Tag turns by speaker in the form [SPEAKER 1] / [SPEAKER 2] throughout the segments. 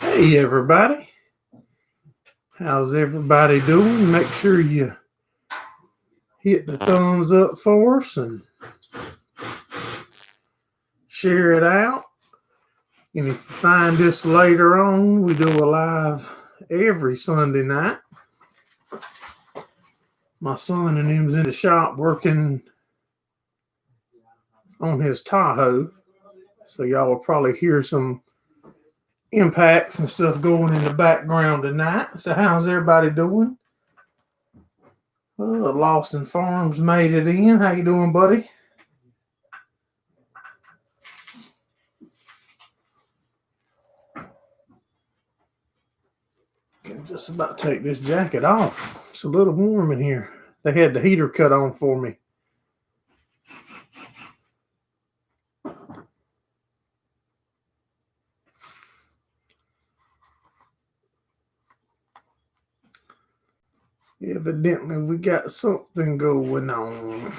[SPEAKER 1] Hey everybody, how's everybody doing? Make sure you hit the thumbs up for us and share it out. And if you find this later on, we do a live every Sunday night. My son and him's in the shop working on his Tahoe, so y'all will probably hear some impacts and stuff going in the background tonight. So how's everybody doing? Lawson Farms made it in. How you doing, buddy? Can just about take this jacket off. It's a little warm in here. They had the heater cut on for me. Evidently, we got something going on.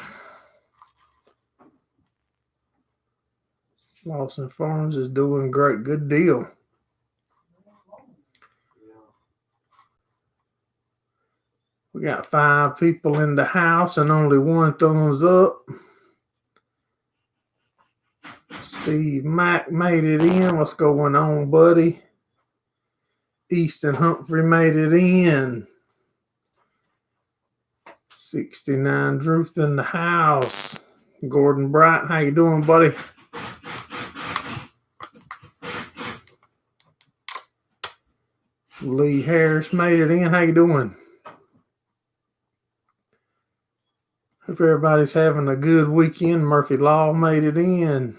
[SPEAKER 1] Lawson Farms is doing great. Good deal. We got 5 people in the house and only 1 thumbs up. Steve Mack made it in. What's going on, buddy? Easton Humphrey made it in. 69 Druth in the house. Gordon Bright, how you doing, buddy? Lee Harris made it in. How you doing? Hope everybody's having a good weekend. Murphy Law made it in.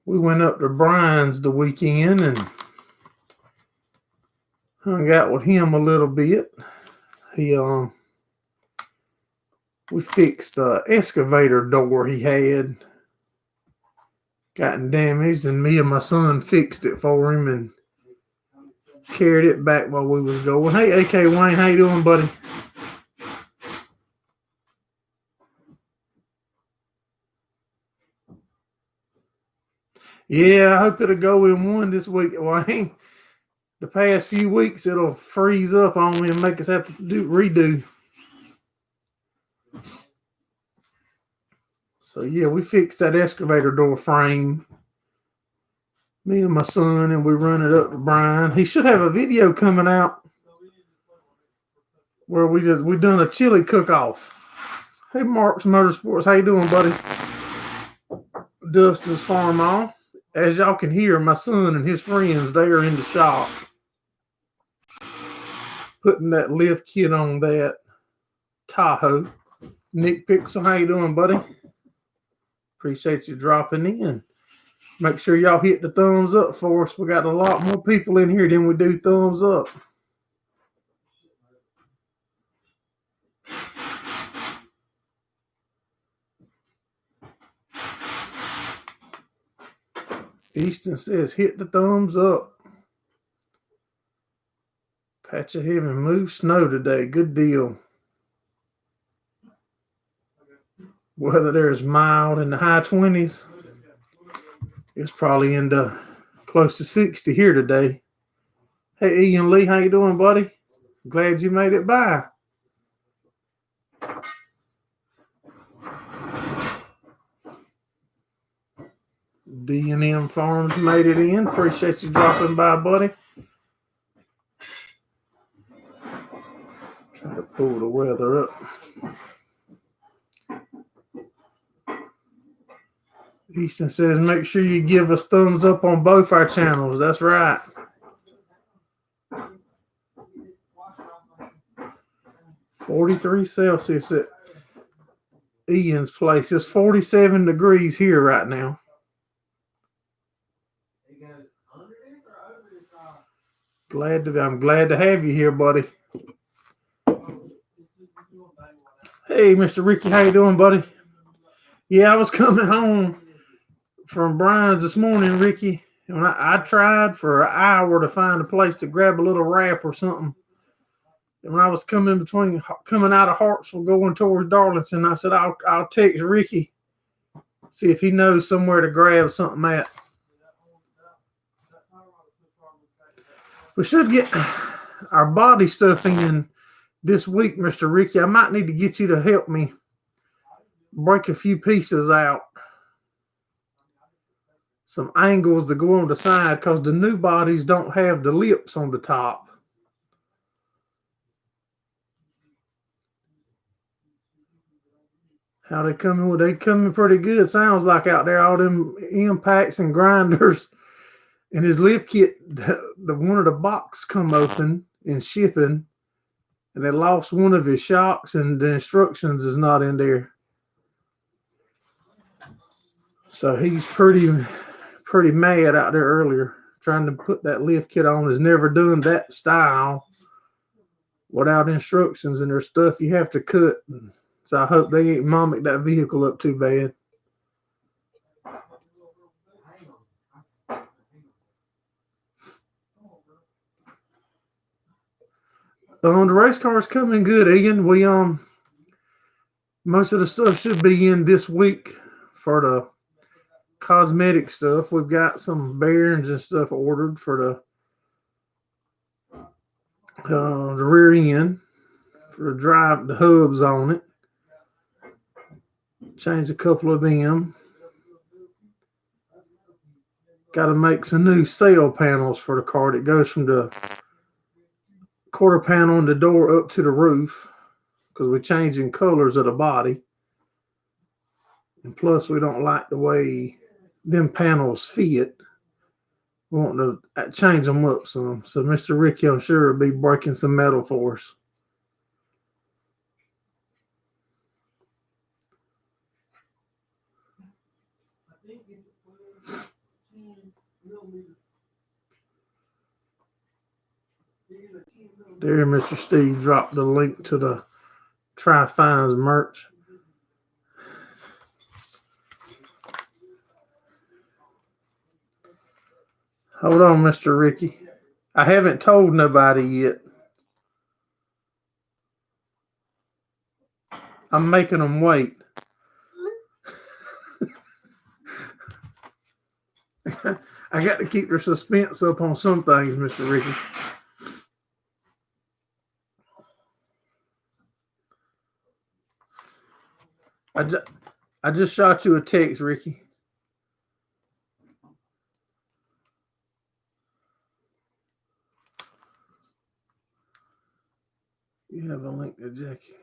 [SPEAKER 1] We went up to Brian's the weekend and hung out with him a little bit. We fixed the excavator door he had gotten damaged, and me and my son fixed it for him and carried it back while we was going. Hey, AK Wayne, how you doing, buddy? Yeah, I hope it'll go in one this week, Wayne. The past few weeks, it'll freeze up on me and make us have to redo. So, yeah, we fixed that excavator door frame. Me and my son, and we run it up to Brian. He should have a video coming out where we done a chili cook-off. Hey, Mark's Motorsports, how you doing, buddy? Dustin's Farm Off. As y'all can hear, my son and his friends, they are in the shop putting that lift kit on that Tahoe. Nick Pixel, how you doing, buddy? Appreciate you dropping in. Make sure y'all hit the thumbs up for us. We got a lot more people in here than we do thumbs up. Easton says, hit the thumbs up. Patch of heavy move snow today. Good deal. Weather there is mild in the high 20s. It's probably in the close to 60 here today. Hey, Ian Lee, how you doing, buddy? Glad you made it by. D&M Farms made it in. Appreciate you dropping by, buddy. Try to pull the weather up. Easton says, make sure you give us thumbs up on both our channels. That's right. $43 Celsius at Ian's place. It's 47 degrees here right now. I'm glad to have you here, buddy. Hey, Mr. Ricky, how you doing, buddy? Yeah, I was coming home from Brian's this morning, Ricky, and I tried for an hour to find a place to grab a little wrap or something. And when I was coming out of Hartsville going towards Darlington, I said, I'll text Ricky See if he knows somewhere to grab something at. We should get our body stuff in this week, Mr. Ricky. I might need to get you to help me break a few pieces out. Some angles to go on the side because the new bodies don't have the lips on the top. How they come in? They come in pretty good. Sounds like out there, all them impacts and grinders. And his lift kit, the one of the box come open in shipping, and they lost one of his shocks, and the instructions is not in there. So he's pretty mad out there earlier, trying to put that lift kit on. Has never done that style without instructions, and there's stuff you have to cut. So I hope they ain't mimicked that vehicle up too bad. The race car's coming good, Ian. We most of the stuff should be in this week for the cosmetic stuff. We've got some bearings and stuff ordered for the rear end, for the hubs on it. Change a couple of them. Got to make some new sail panels for the car that goes from the quarter panel on the door up to the roof, because we're changing colors of the body. And plus, we don't like the way them panels fit. We want to change them up some. So Mr. Ricky, I'm sure, will be breaking some metal for us. There, Mr. Steve dropped the link to the Tri-Fines merch. Hold on, Mr. Ricky. I haven't told nobody yet. I'm making them wait. I got to keep their suspense up on some things, Mr. Ricky. I just shot you a text, Ricky. You have a link to Jackie.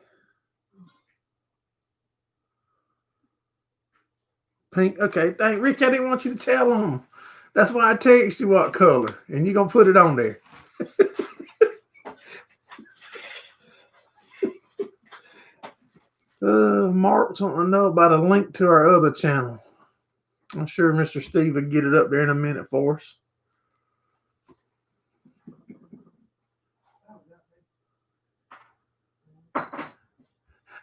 [SPEAKER 1] Pink. Okay, dang, Ricky, I didn't want you to tell them. That's why I text you what color, and you're going to put it on there. Mark's wanting to know about a link to our other channel. I'm sure Mr. Steve will get it up there in a minute for us.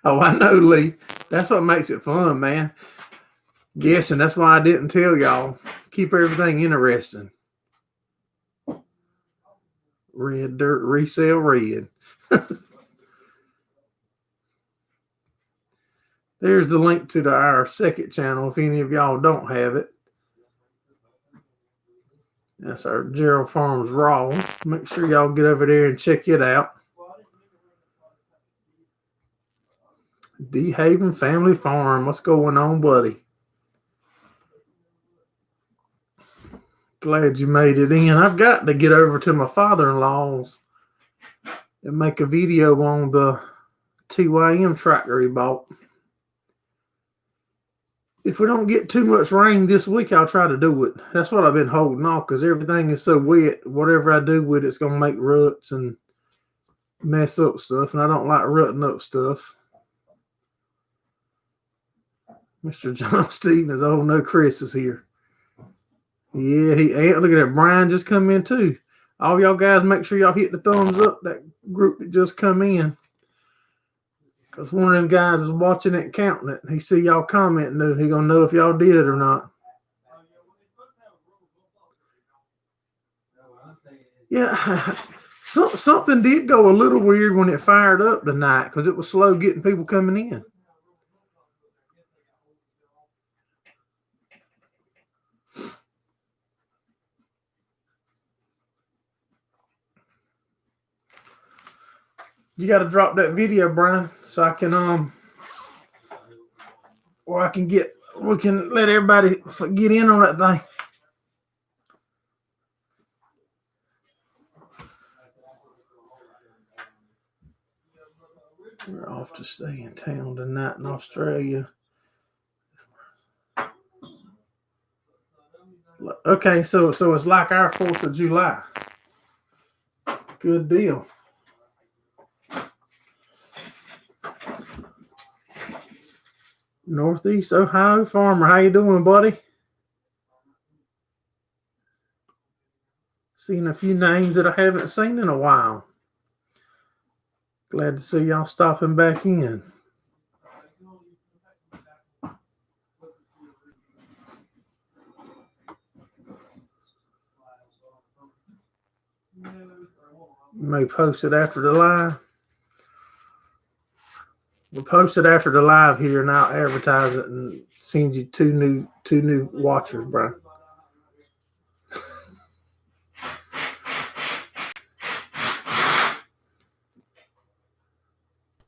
[SPEAKER 1] Oh, I know, Lee. That's what makes it fun, man. Guessing. That's why I didn't tell y'all. Keep everything interesting. Red dirt resale red. There's the link to our second channel if any of y'all don't have it. That's our Gerald Farms Raw. Make sure y'all get over there and check it out. D Haven Family Farm. What's going on, buddy? Glad you made it in. I've got to get over to my father-in-law's and make a video on the TYM tractor he bought. If we don't get too much rain this week, I'll try to do it. That's what I've been holding off because everything is so wet. Whatever I do with it's going to make ruts and mess up stuff, and I don't like rutting up stuff. Mr. John Stevens. Oh, no, Chris is here. Yeah, look at that. Brian just come in too. All y'all guys, make sure y'all hit the thumbs up. That group that just come in. Because one of them guys is watching it and counting it. He see y'all commenting, he going to know if y'all did it or not. Yeah, something did go a little weird when it fired up tonight because it was slow getting people coming in. You got to drop that video, Brian, so I can or I can get, we can let everybody get in on that thing. We're off to stay in town tonight in Australia. Okay, so it's like our 4th of July. Good deal. Northeast Ohio farmer, how you doing, buddy? Seen a few names that I haven't seen in a while. Glad to see y'all stopping back in. You may post it after the live. We'll post it after the live here, and I'll advertise it and send you two new watchers, bro.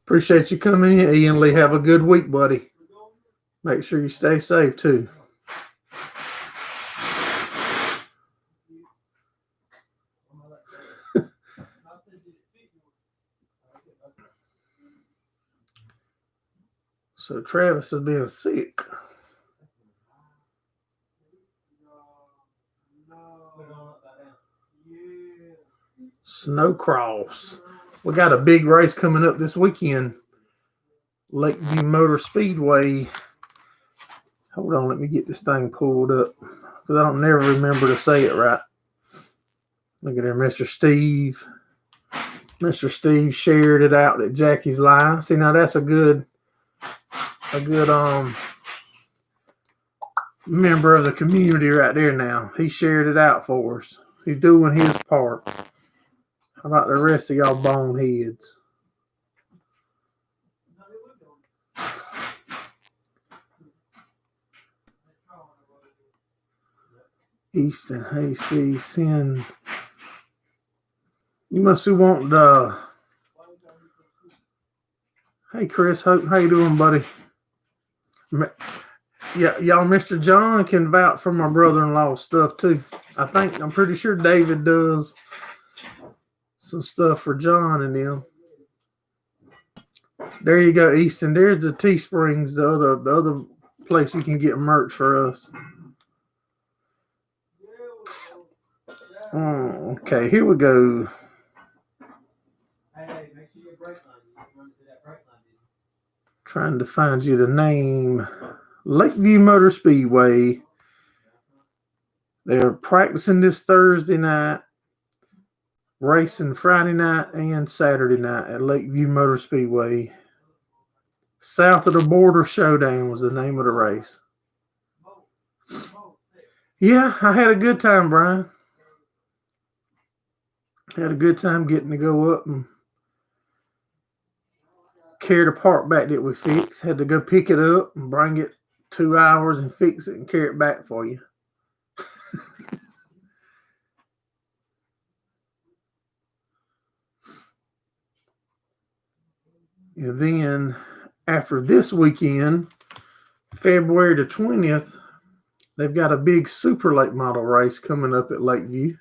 [SPEAKER 1] Appreciate you coming in, Ian Lee. Have a good week, buddy. Make sure you stay safe too. So Travis has been sick. Snowcross. We got a big race coming up this weekend. Lakeview Motor Speedway. Hold on, let me get this thing pulled up because I don't never remember to say it right. Look at there, Mr. Steve. Mr. Steve shared it out at Jackie's live. See, now that's a good member of the community right there now. He shared it out for us. He's doing his part. How about the rest of y'all boneheads? Easton, hey Steve, send. You must be wanting the. Hey Chris, how you doing, buddy? Yeah, y'all, Mr. John can vouch for my brother-in-law's stuff too. I'm pretty sure David does some stuff for John and them. There you go, Easton. There's the Teesprings, the other place you can get merch for us. Oh, okay, here we go. Trying to find you the name. Lakeview Motor Speedway. They're practicing this Thursday night, racing Friday night and Saturday night at Lakeview Motor Speedway. South of the Border Showdown was the name of the race. Yeah, I had a good time, Brian. Had a good time getting to go up and carry the part back that we fixed. Had to go pick it up and bring it 2 hours and fix it and carry it back for you. And then after this weekend, February the 20th, they've got a big super late model race coming up at Lakeview.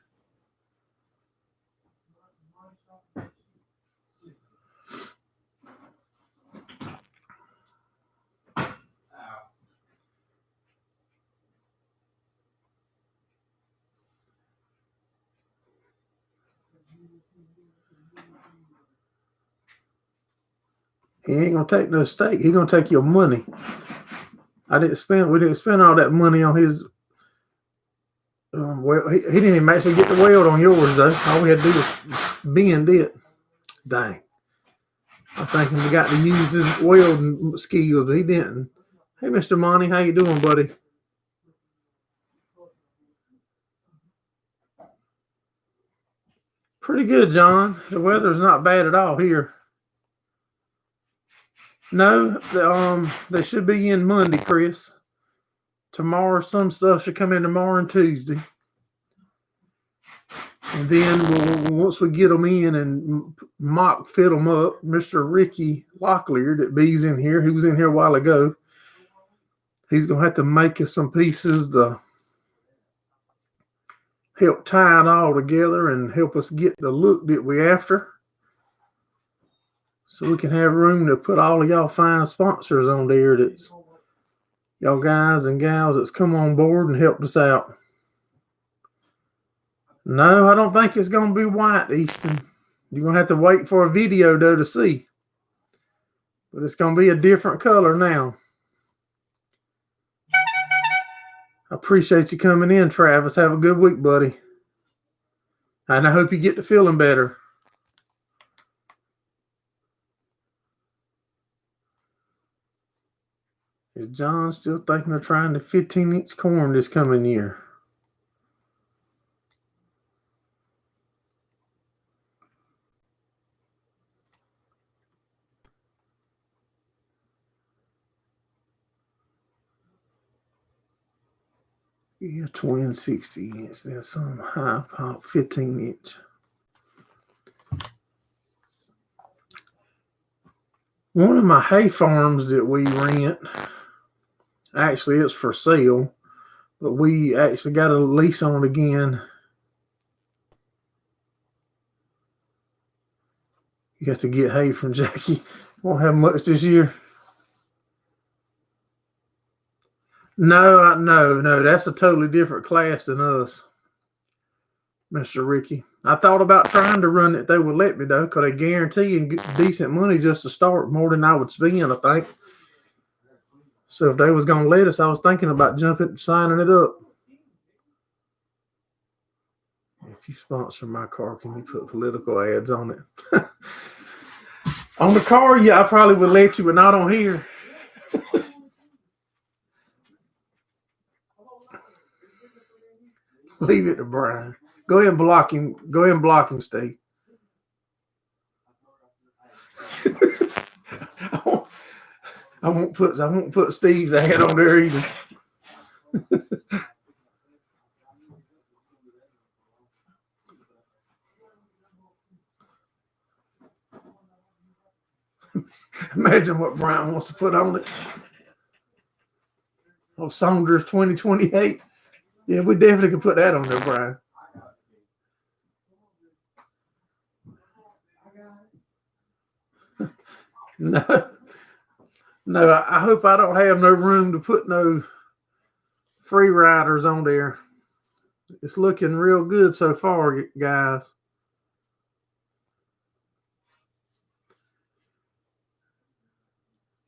[SPEAKER 1] He ain't gonna take no stake. He's gonna take your money. We didn't spend all that money on his. Well, he didn't even actually get the weld on yours though. All we had to do was bend it. Dang. I was thinking we got to use his welding skills. He didn't. Hey, Mr. Monty, how you doing, buddy? Pretty good, John. The weather's not bad at all here. No, they should be in Monday, Chris. Tomorrow, some stuff should come in tomorrow and Tuesday. And then once we get them in and mock fit them up, Mr. Ricky Locklear that bees in here, he was in here a while ago, he's going to have to make us some pieces to help tie it all together and help us get the look that we after. So we can have room to put all of y'all fine sponsors on there that's y'all guys and gals that's come on board and helped us out. No, I don't think it's going to be white, Easton. You're going to have to wait for a video, though, to see. But it's going to be a different color now. I appreciate you coming in, Travis. Have a good week, buddy. And I hope you get to feeling better. Is John still thinking of trying the 15-inch corn this coming year? Yeah, twin 60-inch. There's some high pop 15-inch. One of my hay farms that we rent, actually it's for sale, but we actually got a lease on it again. You have to get hay from Jackie. Won't have much this year. No. That's a totally different class than us, Mr. Ricky. I thought about trying to run it. They would let me, though, because they guarantee and get decent money just to start, more than I would spend, I think. So if they was going to let us, I was thinking about signing it up. If you sponsor my car, can you put political ads on it? On the car, yeah, I probably would let you, but not on here. Leave it to Brian. Go ahead and block him. Go ahead and block him, Steve. I won't put Steve's ad on there either. Imagine what Brian wants to put on it. Oh, Saunders 2028. Yeah, we definitely could put that on there, Brian. No, I hope I don't have no room to put no free riders on there. It's looking real good so far, guys.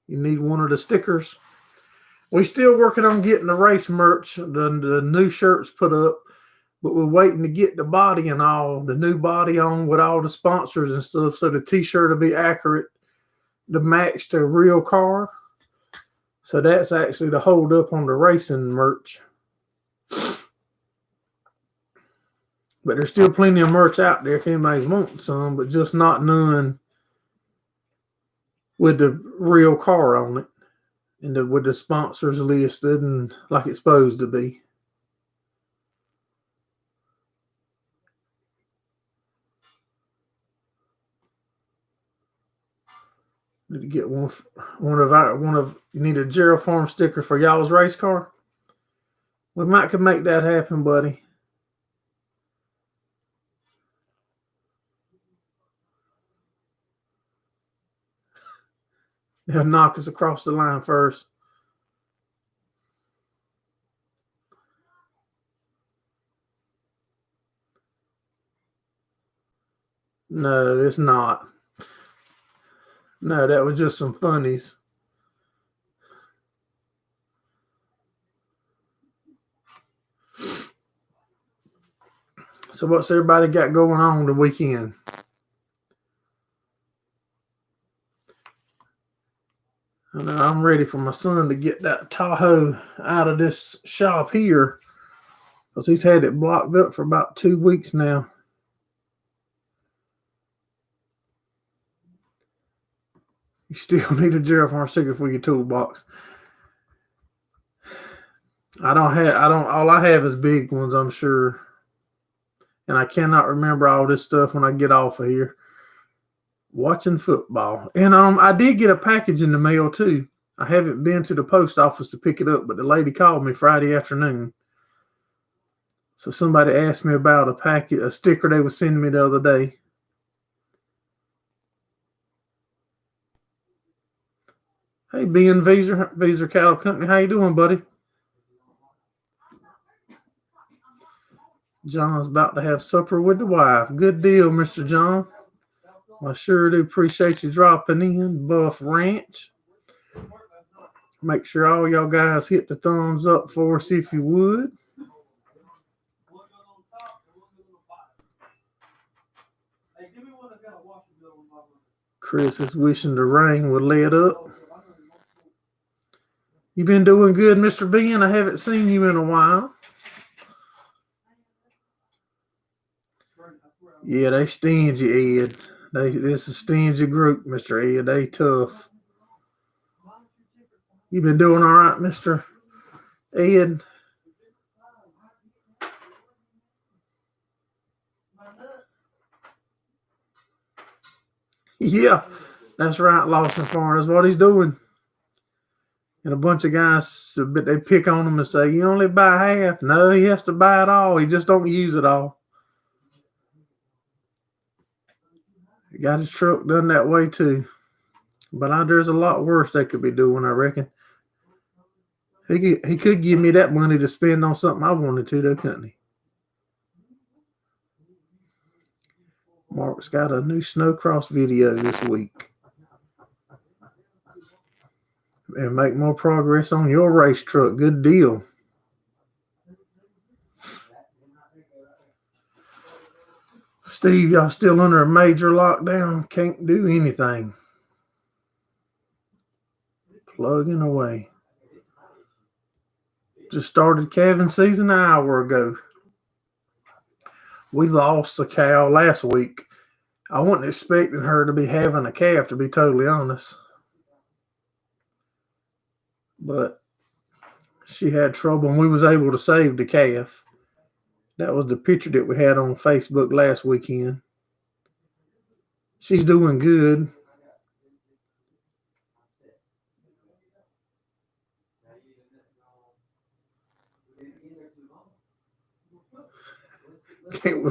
[SPEAKER 1] You need one of the stickers. We're still working on getting the race merch, the new shirts put up, but we're waiting to get the body and all, the new body on with all the sponsors and stuff, so the t-shirt will be accurate to match the real car. So that's actually the hold up on the racing merch. But there's still plenty of merch out there if anybody's wanting some, but just not none with the real car on it and with the sponsors listed and like it's supposed to be. Need to get one of you need a Gerald Farm sticker for y'all's race car. We might could make that happen, buddy. They'll knock us across the line first. No, it's not. No, that was just some funnies. So what's everybody got going on the weekend? I know I'm ready for my son to get that Tahoe out of this shop here because he's had it blocked up for about 2 weeks now. You still need a Gerald Farm sticker for your toolbox. All I have is big ones, I'm sure. and I cannot remember all this stuff when I get off of here. Watching football. And I did get a package in the mail too. I haven't been to the post office to pick it up, but the lady called me Friday afternoon. So somebody asked me about a sticker they were sending me the other day. Hey, Ben Visa Cattle Company, how you doing, buddy? John's about to have supper with the wife. Good deal, Mr. John. I sure do appreciate you dropping in, Buff Ranch. Make sure all y'all guys hit the thumbs up for us if you would. Chris is wishing the rain would let up. You been doing good, Mr. Ben? I haven't seen you in a while. Yeah, they stingy, Ed. This is a stingy group, Mr. Ed. They tough. You been doing all right, Mr. Ed? Yeah, that's right, Lawson Farm. That's what he's doing. And a bunch of guys, they pick on him and say, you only buy half. No, he has to buy it all. He just don't use it all. He got his truck done that way too. But there's a lot worse they could be doing, I reckon. He could give me that money to spend on something I wanted to, though, couldn't he? Mark's got a new snowcross video this week. And make more progress on your race truck. Good deal. Steve, y'all still under a major lockdown. Can't do anything. Plugging away. Just started calving season an hour ago. We lost a cow last week. I wasn't expecting her to be having a calf, to be totally honest. But she had trouble, and we was able to save the calf. That was the picture that we had on Facebook last weekend. She's doing good. Can't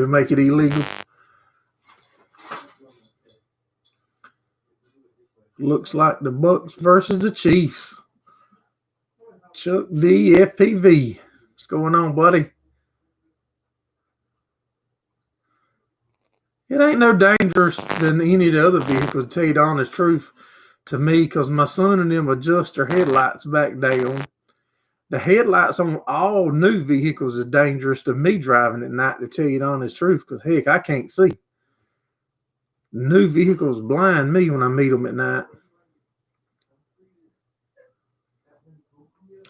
[SPEAKER 1] make it illegal. Looks like the Bucks versus the Chiefs. Chuck D, FPV. What's going on, buddy? It ain't no dangerous than any of the other vehicles, to tell you the honest truth, to me, because my son and them adjust their headlights back down. The headlights on all new vehicles is dangerous to me driving at night, to tell you the honest truth, because, heck, I can't see. New vehicles blind me when I meet them at night.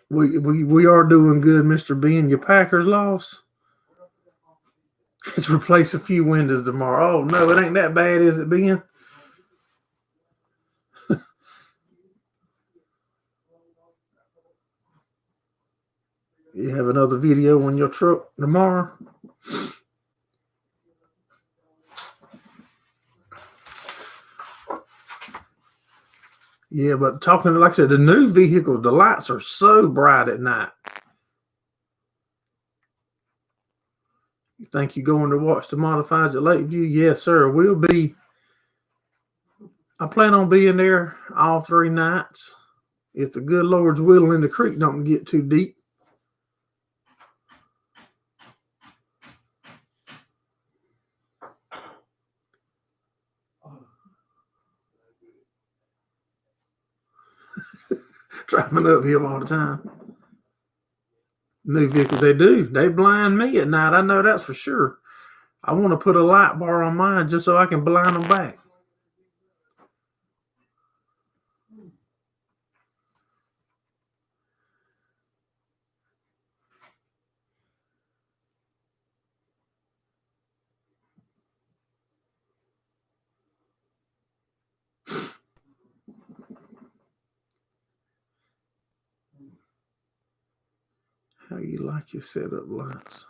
[SPEAKER 1] We are doing good, Mr. Ben. Your Packers lost. Let's replace a few windows tomorrow. Oh, no, it ain't that bad, is it, Ben? You have another video on your truck tomorrow? Yeah, but talking, like I said, the new vehicle, the lights are so bright at night. You think you're going to watch the modifieds at Lakeview? Yes, sir. We'll be. I plan on being there all 3 nights. If the good Lord's will and the creek don't get too deep. Driving uphill all the time. New vehicles, they do. They blind me at night. I know that's for sure. I want to put a light bar on mine just so I can blind them back. How you like your setup lights?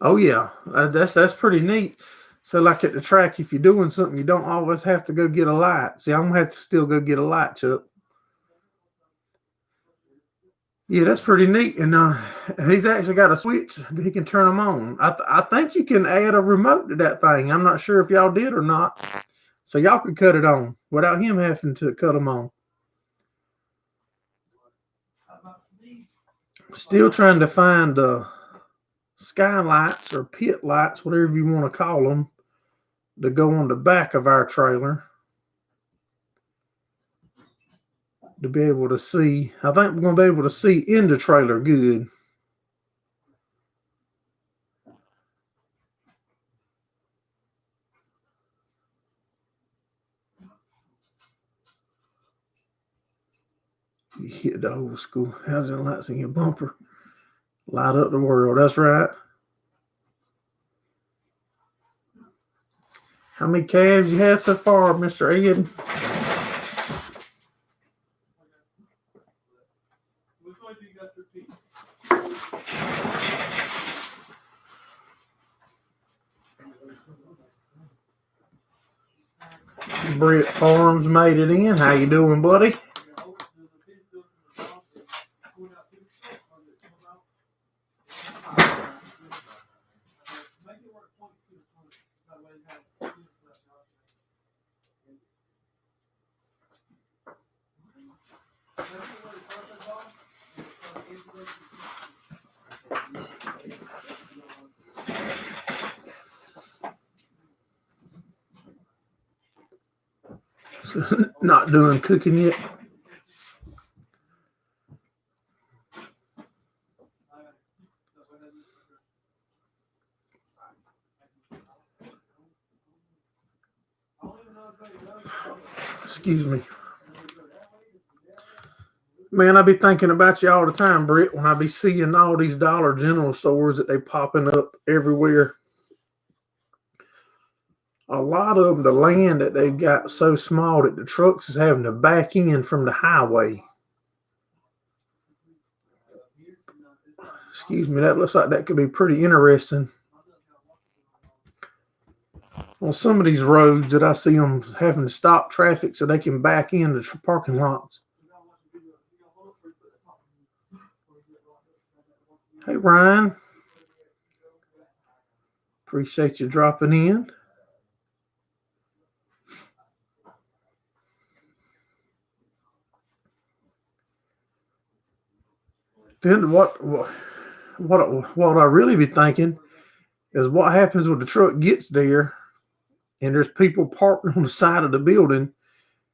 [SPEAKER 1] Oh yeah, that's pretty neat. So like at the track, if you're doing something, you don't always have to go get a light. See, I'm gonna have to still go get a light, Chuck. Yeah, that's pretty neat. And he's actually got a switch that he can turn them on. I think you can add a remote to that thing. I'm not sure if y'all did or not. So y'all could cut it on without him having to cut them on. Still trying to find skylights or pit lights, whatever you want to call them, to go on the back of our trailer to be able to see. I think we're going to be able to see in the trailer good. You hit the old school housing lights in your bumper. Light up the world. That's right. How many calves you had so far, Mr. Ed? Brett Farms made it in. How you doing, buddy? Not doing cooking yet. Excuse me. Man, I be thinking about you all the time, Britt, when I be seeing all these Dollar General stores that they popping up everywhere. A lot of them, the land that they got so small that the trucks is having to back in from the highway. Excuse me, that looks like that could be pretty interesting. On some of these roads that I see them having to stop traffic so they can back into parking lots. Hey, Ryan. Appreciate you dropping in. Then what I really be thinking is what happens when the truck gets there and there's people parked on the side of the building.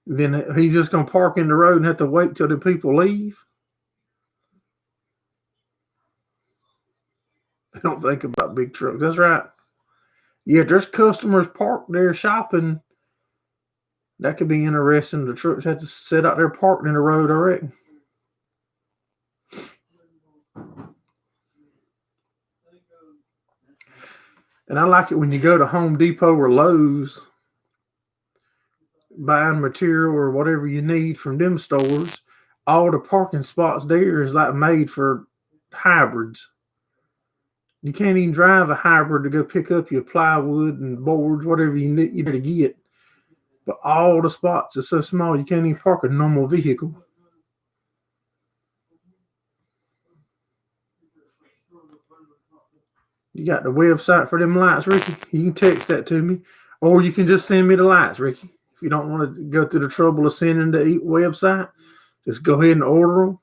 [SPEAKER 1] Then he's just going to park in the road and have to wait till the people leave. They don't think about big trucks. That's right. Yeah, there's customers parked there shopping. That could be interesting. The trucks have to sit out there parked in the road, I reckon. And I like it when you go to Home Depot or Lowe's, buying material or whatever you need from them stores. All the parking spots there is like made for hybrids. You can't even drive a hybrid to go pick up your plywood and boards, whatever you need to get. But all the spots are so small you can't even park a normal vehicle. You got the website for them lights, Ricky? You can text that to me. Or you can just send me the lights, Ricky. If you don't want to go through the trouble of sending the website, just go ahead and order them.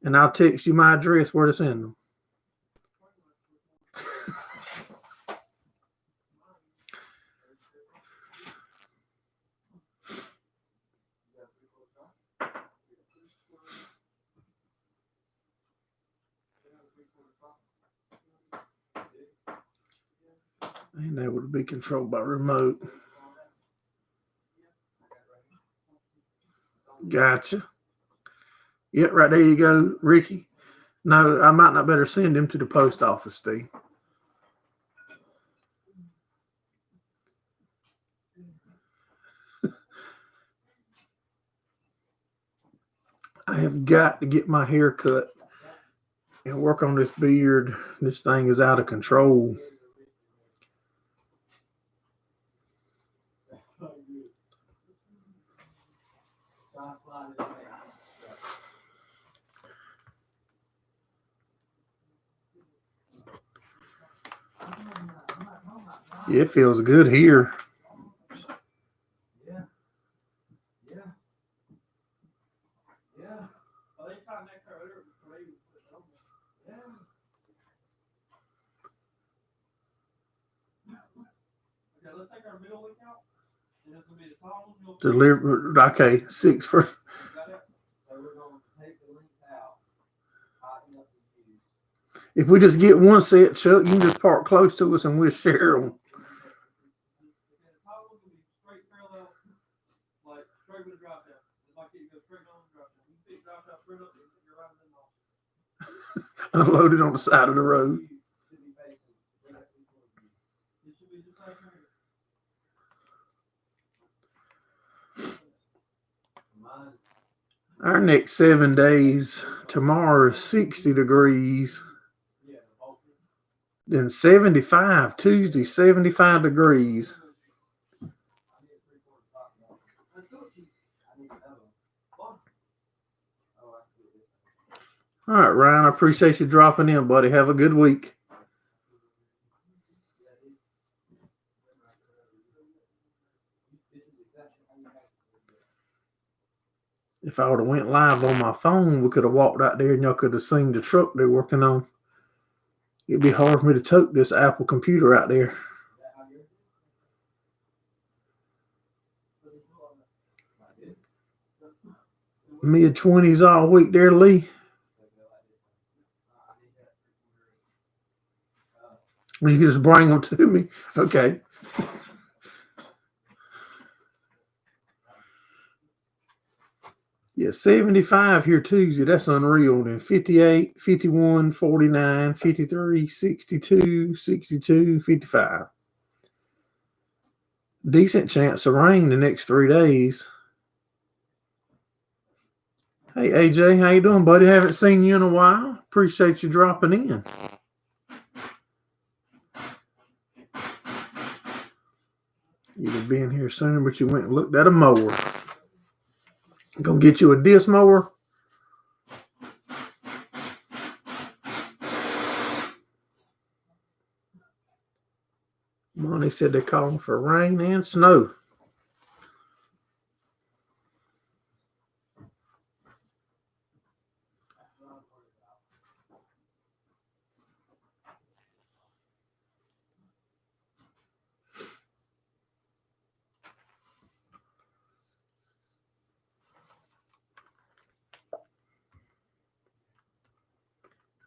[SPEAKER 1] And I'll text you my address where to send them. Ain't able to be controlled by remote. Gotcha. Yep, right there you go, Ricky. No, I might not better send him to the post office, Steve. I have got to get my hair cut. and work on this beard. This thing is out of control. Yeah, it feels good here. Deliver. Okay, 6 for. If we just get one set, Chuck, you can just park close to us and we'll share them. Unloaded on the side of the road. Our next 7 days, tomorrow is 60 degrees. Then 75, Tuesday, 75 degrees. All right, Ryan, I appreciate you dropping in, buddy. Have a good week. If I would have went live on my phone, we could have walked out there and y'all could have seen the truck they're working on. It'd be hard for me to tote this Apple computer out there. Mid-20s all week there, Lee. You can just bring them to me. Okay. Yeah, 75 here Tuesday. That's unreal. Then 58, 51, 49, 53, 62, 62, 55. Decent chance of rain the next 3 days. Hey, AJ, how you doing, buddy? Haven't seen you in a while. Appreciate you dropping in. You'd have been here sooner, but you went and looked at a mower. Gonna get you a disc mower. Monty said they're calling for rain and snow.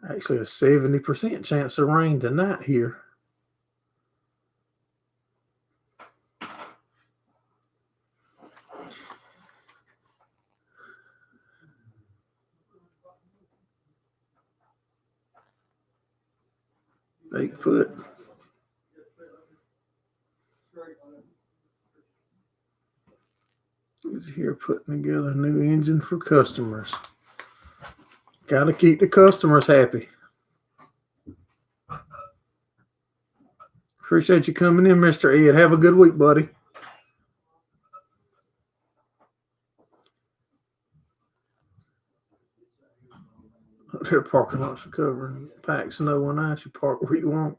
[SPEAKER 1] Actually, a 70% chance of rain tonight here. Bigfoot. He's here putting together a new engine for customers. Got to keep the customers happy. Appreciate you coming in, Mr. Ed. Have a good week, buddy. Their parking lots are covered. Pack snow and ice. You park where you want.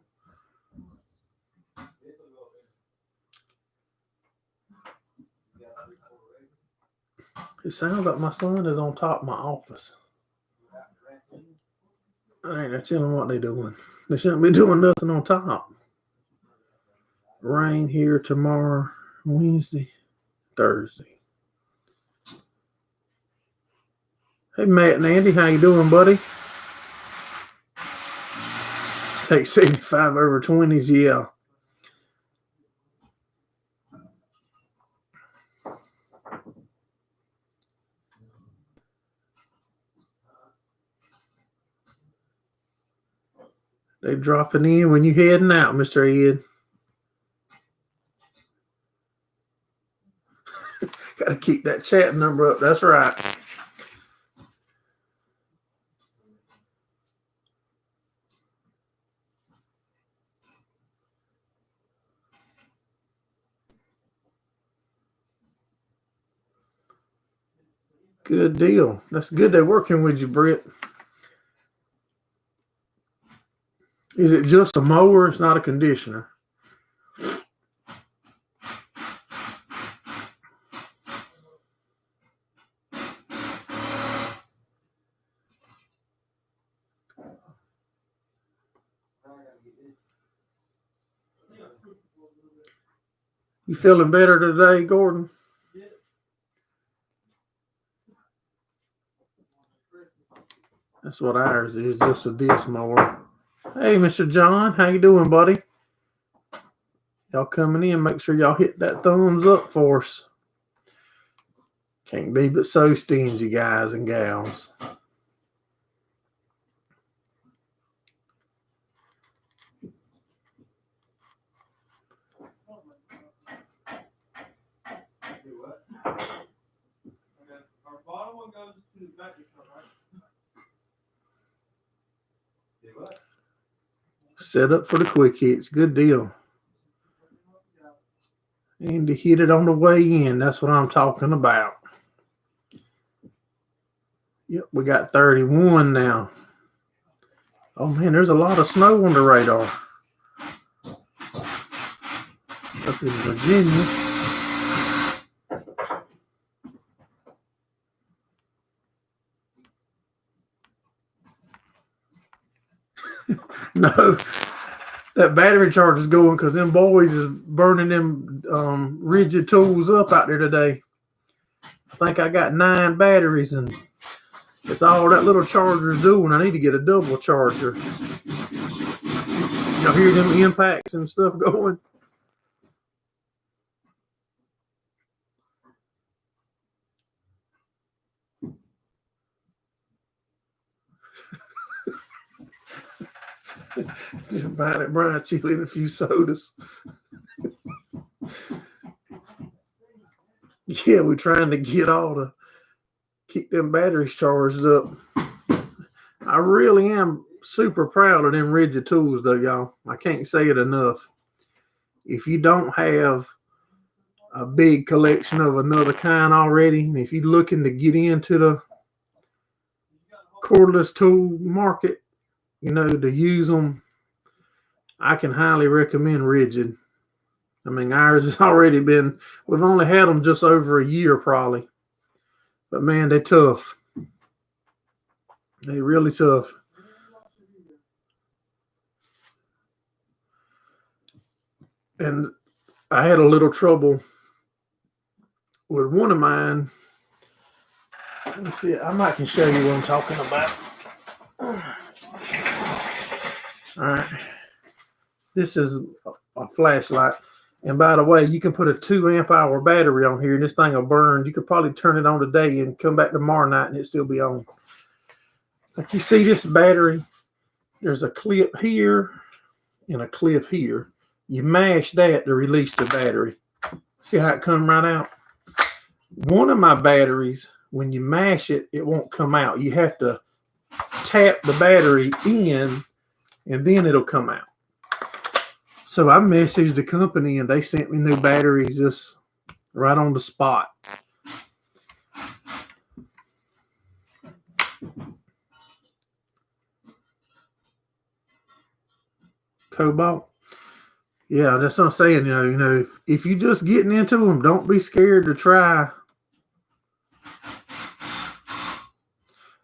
[SPEAKER 1] It sounds like my son is on top of my office. I ain't gonna tell them what they're doing. They shouldn't be doing nothing on top. Rain here tomorrow, Wednesday, Thursday. Hey, Matt and Andy, how you doing, buddy? Take 75 over 20s, yeah. They dropping in when you heading out, Mr. Ed. Got to keep that chat number up. That's right. Good deal. That's good they're working with you, Britt. Is it just a mower? It's not a conditioner. You feeling better today, Gordon? That's what ours is, just a disc mower. Hey, Mr. John, how you doing, buddy? Y'all coming in, make sure y'all hit that thumbs up for us. Can't be but so stingy, guys and gals. Set up for the quick hits. Good deal. And to hit it on the way in. That's what I'm talking about. Yep, we got 31 now. Oh, man, there's a lot of snow on the radar. Up in Virginia. No, that battery charge is going because them boys is burning them rigid tools up out there today. I think I got 9 batteries and it's all that little charger's doing. I need to get a double charger. Y'all hear them impacts and stuff going? Buy that brown chili and a few sodas. Yeah, we're trying to get all the keep them batteries charged up. I really am super proud of them rigid tools, though, y'all. I can't say it enough. If you don't have a big collection of another kind already, and if you're looking to get into the cordless tool market, you know, to use them, I can highly recommend rigid. I mean, ours has already been, we've only had them just over a year probably. But man, they're tough. They're really tough. And I had a little trouble with one of mine. Let's see, I might can show you what I'm talking about. All right. This is a flashlight. And by the way, you can put a 2 amp hour battery on here and this thing will burn. You could probably turn it on today and come back tomorrow night and it'll still be on. Like you see this battery, there's a clip here and a clip here. You mash that to release the battery. See how it come right out? One of my batteries, when you mash it, it won't come out. You have to tap the battery in and then it'll come out. So I messaged the company and they sent me new batteries just right on the spot. Cobalt. Yeah, that's what I'm saying. You know, if you're just getting into them, don't be scared to try.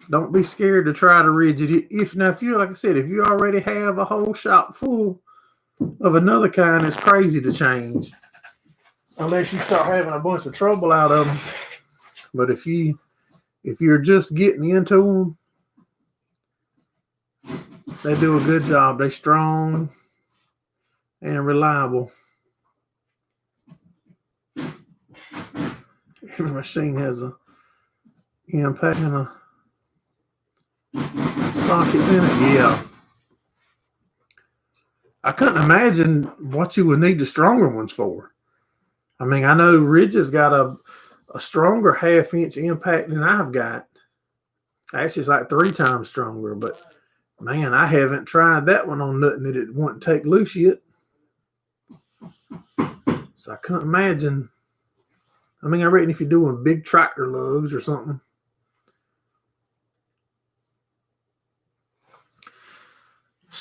[SPEAKER 1] Don't be scared to try the rigid. If you, like I said, if you already have a whole shop full of another kind, it's crazy to change. Unless you start having a bunch of trouble out of them. But if you're just getting into them, they do a good job. They're strong and reliable. Every machine has a impact and a sockets in it. Yeah. I couldn't imagine what you would need the stronger ones for. I mean, I know Ridge's got a stronger 1/2 inch impact than I've got. Actually, it's like 3 times stronger, but man, I haven't tried that one on nothing that it wouldn't take loose yet. So I couldn't imagine. I mean, I reckon if you're doing big tractor lugs or something,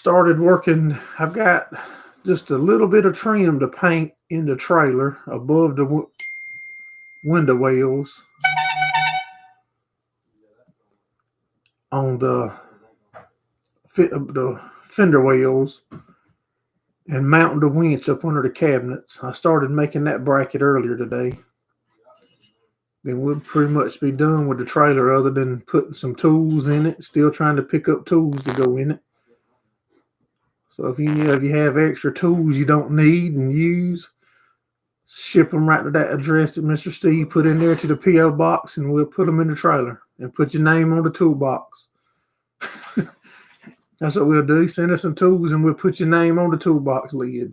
[SPEAKER 1] started working. I've got just a little bit of trim to paint in the trailer above the window wells on the fender wells and mounting the winch up under the cabinets. I started making that bracket earlier today. Then we'll pretty much be done with the trailer other than putting some tools in it. Still trying to pick up tools to go in it. So if you have extra tools you don't need and use, ship them right to that address that Mr. Steve put in there to the P.O. box, and we'll put them in the trailer and put your name on the toolbox. That's what we'll do. Send us some tools and we'll put your name on the toolbox lid.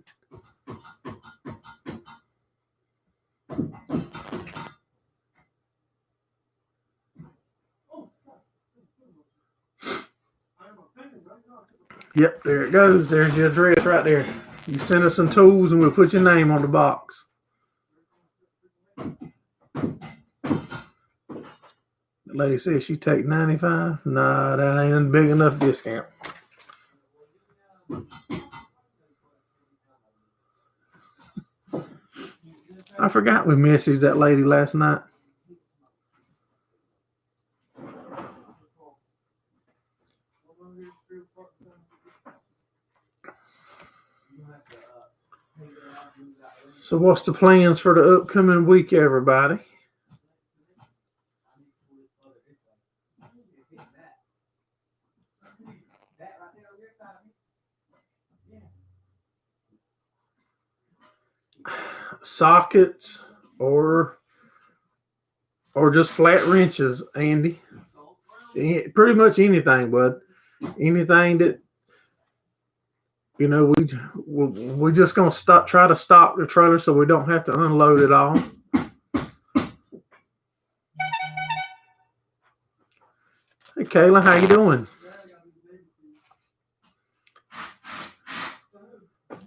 [SPEAKER 1] Yep, there it goes. There's your address right there. You send us some tools and we'll put your name on the box. The lady said she take $95. Nah, that ain't a big enough discount. I forgot we messaged that lady last night. So what's the plans for the upcoming week, everybody? Sockets or just flat wrenches, Andy. Pretty much anything, bud. Anything that, you know, we're just gonna try to stock the trailer so we don't have to unload it all. Hey Kayla, how you doing?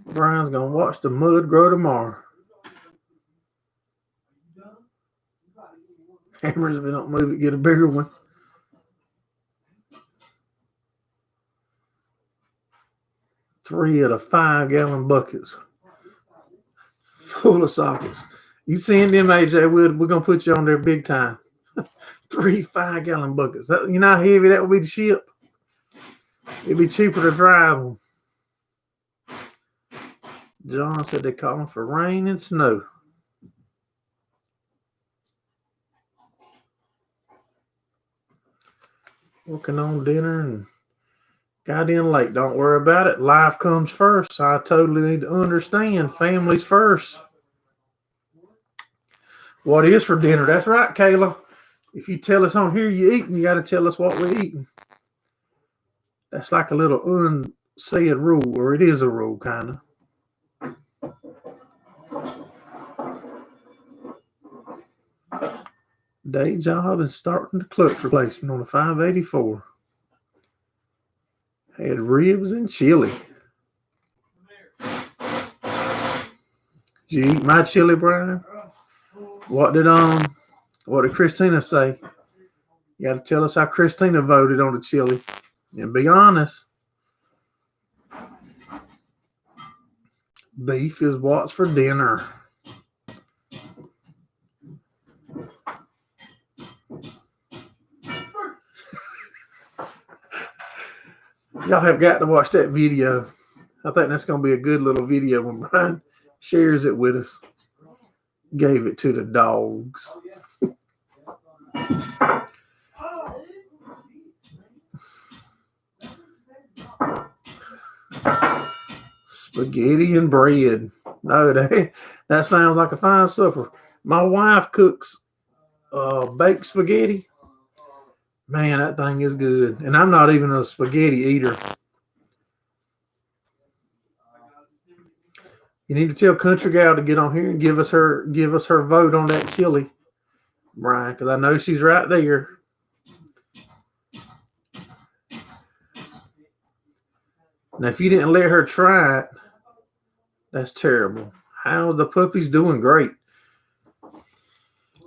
[SPEAKER 1] Brian's gonna watch the mud grow tomorrow. Hammers, if we don't move it, get a bigger one. Three of the 5-gallon buckets full of sockets. You seeing them, AJ? We're gonna put you on there big time. 3 5-gallon buckets. You know how heavy that would be to ship? It'd be cheaper to drive them. John said they're calling for rain and snow. Working on dinner and got in late. Don't worry about it. Life comes first. I totally need to understand. Family's first. What is for dinner? That's right, Kayla. If you tell us on here you're eating, you got to tell us what we're eating. That's like a little unsaid rule, or it is a rule, kind of. Day job and starting the clutch replacement on a 584. Had ribs and chili. Did you eat my chili, Brian? What did Christina say? You got to tell us how Christina voted on the chili. And be honest. Beef is what's for dinner. Y'all have got to watch that video. I think that's going to be a good little video when Brian shares it with us. Gave it to the dogs. Spaghetti and bread. No, that sounds like a fine supper. My wife cooks baked spaghetti. Man, that thing is good. And I'm not even a spaghetti eater. You need to tell Country Gal to get on here and give us her vote on that chili, Brian, because I know she's right there. Now, if you didn't let her try it, that's terrible. How the puppies doing? Great.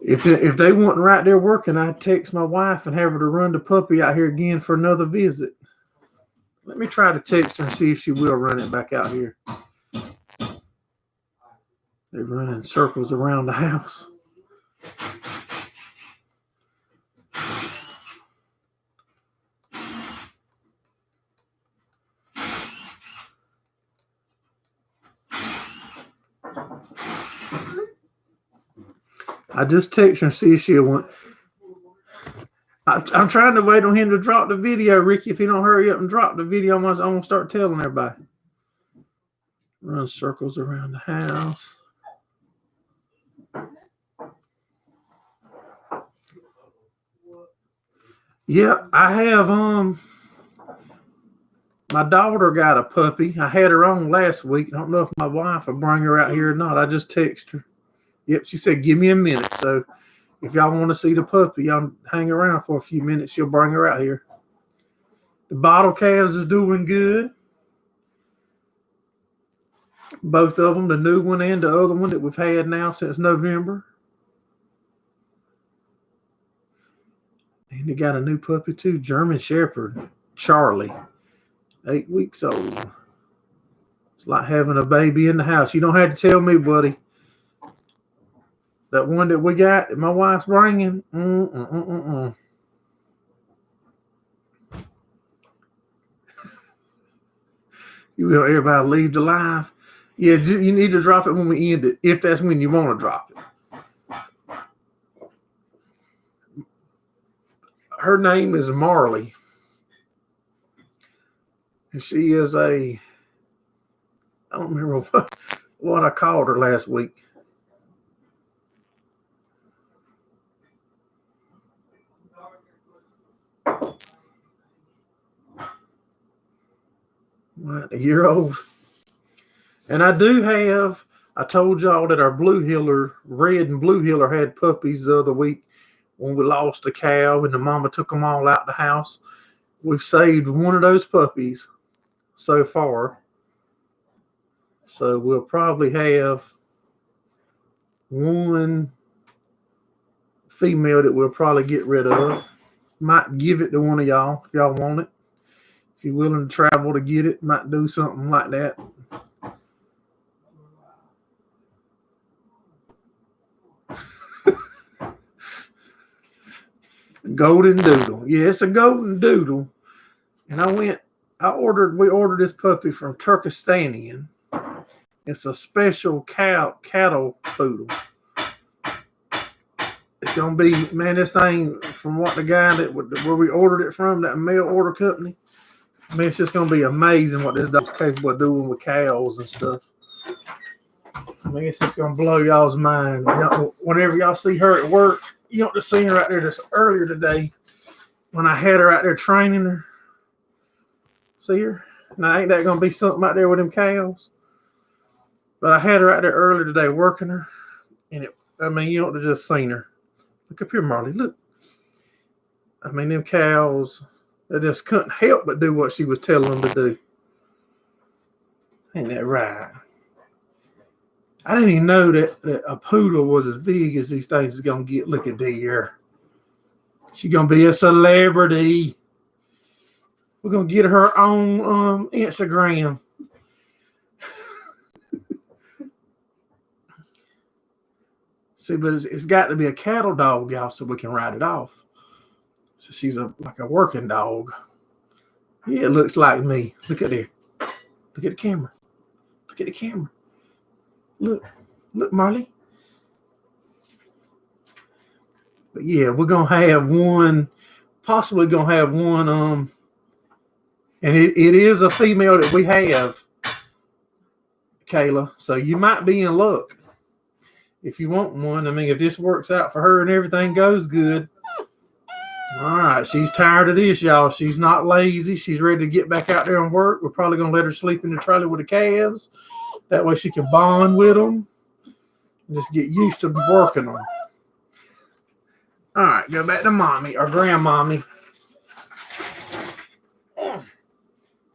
[SPEAKER 1] If they wasn't right there working, I'd text my wife and have her to run the puppy out here again for another visit. Let me try to text her and see if she will run it back out here. They're running circles around the house. I just text her and see if she'll want. I'm trying to wait on him to drop the video, Ricky. If he don't hurry up and drop the video, I'm going to start telling everybody. Run circles around the house. Yeah, I have. My daughter got a puppy. I had her on last week. I don't know if my wife will bring her out here or not. I just texted her. Yep, she said, give me a minute. So if y'all want to see the puppy, y'all hang around for a few minutes. She'll bring her out here. The bottle calves is doing good. Both of them, the new one and the other one that we've had now since November. And they got a new puppy too, German Shepherd, Charlie, 8 weeks old. It's like having a baby in the house. You don't have to tell me, buddy. That one that we got, that my wife's bringing, You want everybody to leave the live? Yeah, you need to drop it when we end it, if that's when you want to drop it. Her name is Marley. And she is I don't remember what I called her last week. What, a year old? And I told y'all that our Blue Heeler, Red and Blue Heeler, had puppies the other week when we lost a cow and the mama took them all out the house. We've saved one of those puppies so far. So we'll probably have one female that we'll probably get rid of. Might give it to one of y'all if y'all want it. If you're willing to travel to get it, might do something like that. Golden Doodle. Yeah, it's a golden doodle. And we ordered this puppy from Turkestanian. It's a special cattle poodle. It's gonna be, man, this thing, from what the guy where we ordered it from, that mail order company, man, it's just gonna be amazing what this dog's capable of doing with cows and stuff. I mean, it's just gonna blow y'all's mind. Whenever y'all see her at work, you ought to see her out there just earlier today when I had her out there training her. See her? Now, ain't that gonna be something out there with them cows? But I had her out there earlier today working her, and you ought to just seen her. Look up here, Marley. Look. I mean, them cows, they just couldn't help but do what she was telling them to do. Ain't that right? I didn't even know that a poodle was as big as these things is gonna get. Look at there. She's gonna be a celebrity. We're gonna get her on Instagram. See, but it's got to be a cattle dog, y'all, so we can ride it off. So she's like a working dog. Yeah, it looks like me. Look at there. Look at the camera. Look at the camera. Look, Marley. But yeah, we're gonna have one, possibly gonna have one. And it is a female that we have, Kayla. So you might be in luck if you want one. I mean, if this works out for her and everything goes good. All right, she's tired of this, y'all. She's not lazy. She's ready to get back out there and work. We're probably gonna let her sleep in the trailer with the calves. That way she can bond with them and just get used to working them. All right, go back to mommy or grandmommy.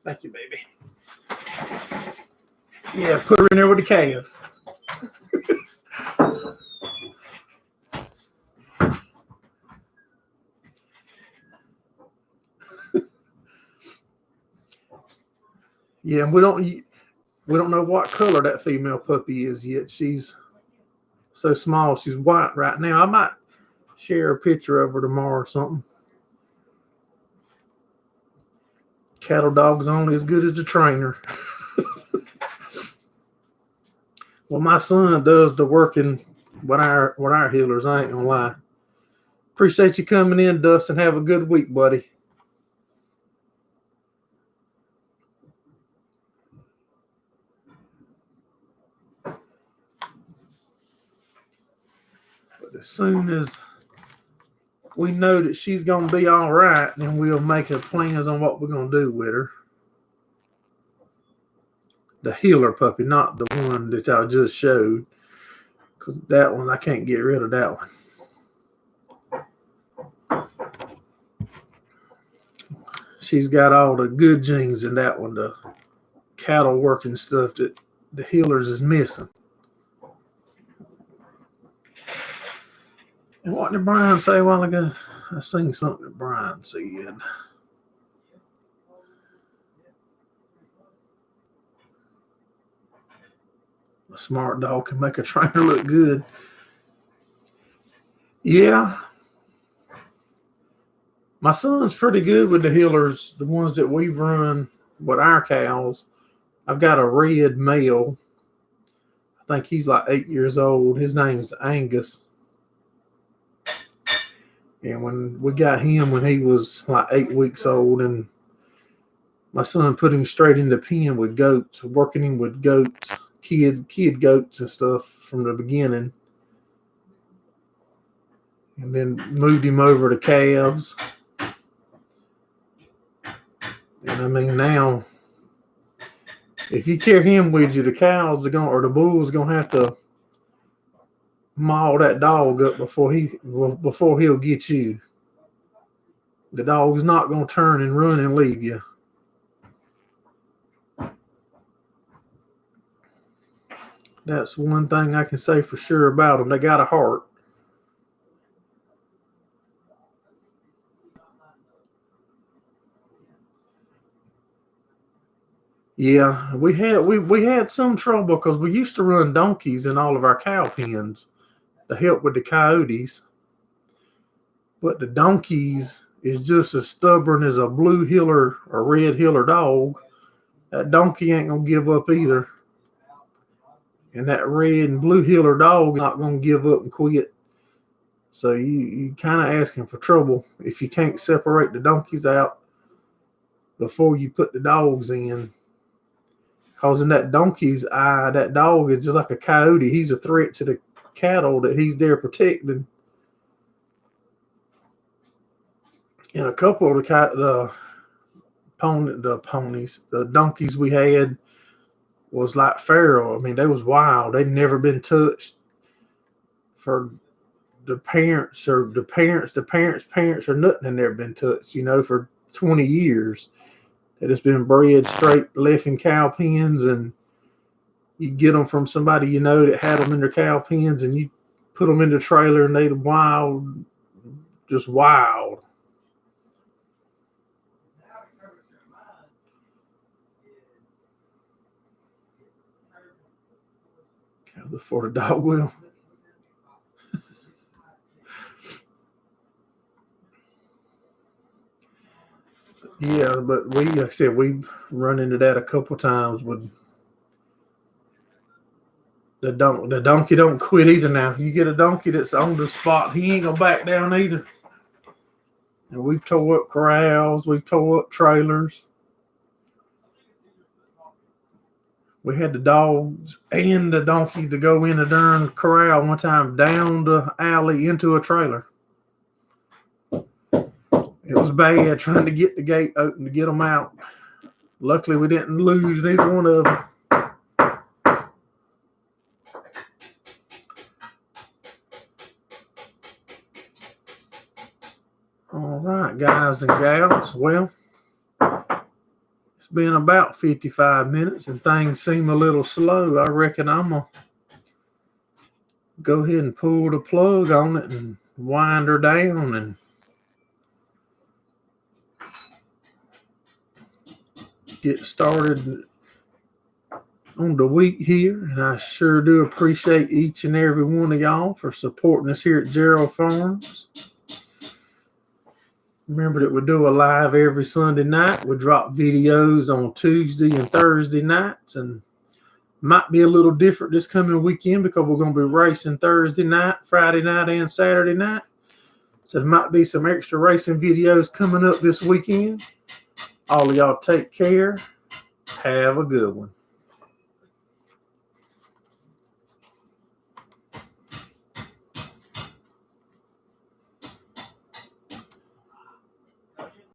[SPEAKER 1] Thank you, baby. Yeah, put her in there with the calves. Yeah, and we don't know what color that female puppy is yet. She's so small. She's white right now. I might share a picture of her tomorrow or something. Cattle dog's only as good as the trainer. Well, my son does the working with our healers. I ain't gonna lie. Appreciate you coming in, Dustin. Have a good week, buddy. But as soon as we know that she's gonna be all right, then we'll make our plans on what we're gonna do with her. The healer puppy, not the one that I just showed, because that one I can't get rid of that one. She's got all the good genes in that one, the cattle working stuff that the healers is missing. And what did Brian say a while ago? I seen something that Brian said. A smart dog can make a trainer look good. Yeah. My son's pretty good with the healers, the ones that we run with our cows. I've got a red male. I think he's like 8 years old. His name's Angus. And when we got him when he was like 8 weeks old, and my son put him straight in the pen with goats, working him with goats, kid goats and stuff from the beginning. And then moved him over to calves. And I mean, now, if you carry him with you, the cows are going, or the bulls are going to have to maul that dog up before he'll get you. The dog's not going to turn and run and leave you. That's one thing I can say for sure about them. They got a heart. Yeah, we had some trouble because we used to run donkeys in all of our cow pens to help with the coyotes. But the donkeys is just as stubborn as a blue heeler or red heeler dog. That donkey ain't gonna give up either. And that red and blue heeler dog not gonna give up and quit. So you kind of asking for trouble if you can't separate the donkeys out before you put the dogs in. Because in that donkey's eye, that dog is just like a coyote. He's a threat to the cattle that he's there protecting. And a couple of the donkeys we had was like feral. I mean, they was wild. They'd never been touched for the parents or the parents' parents or nothing had never been touched, for 20 years. It has been bred straight left in cow pens, and you get them from somebody that had them in their cow pens, and you put them in the trailer, and they're wild, just wild. Before the dog will. Yeah, but like I said, we run into that a couple times with the donkey don't quit either now. You get a donkey that's on the spot, he ain't gonna back down either. And we've tore up corrals, we've tore up trailers. We had the dogs and the donkey to go in a darn corral one time down the alley into a trailer. It was bad trying to get the gate open to get them out. Luckily, we didn't lose neither one of them. All right, guys and gals. Well, it's been about 55 minutes and things seem a little slow. I reckon I'm going to go ahead and pull the plug on it and wind her down and get started on the week here, and I sure do appreciate each and every one of y'all for supporting us here at Gerald Farms. Remember that we do a live every Sunday night. We drop videos on Tuesday and Thursday nights, and might be a little different this coming weekend because we're going to be racing Thursday night, Friday night, and Saturday night. So there might be some extra racing videos coming up this weekend. All of y'all take care. Have a good one.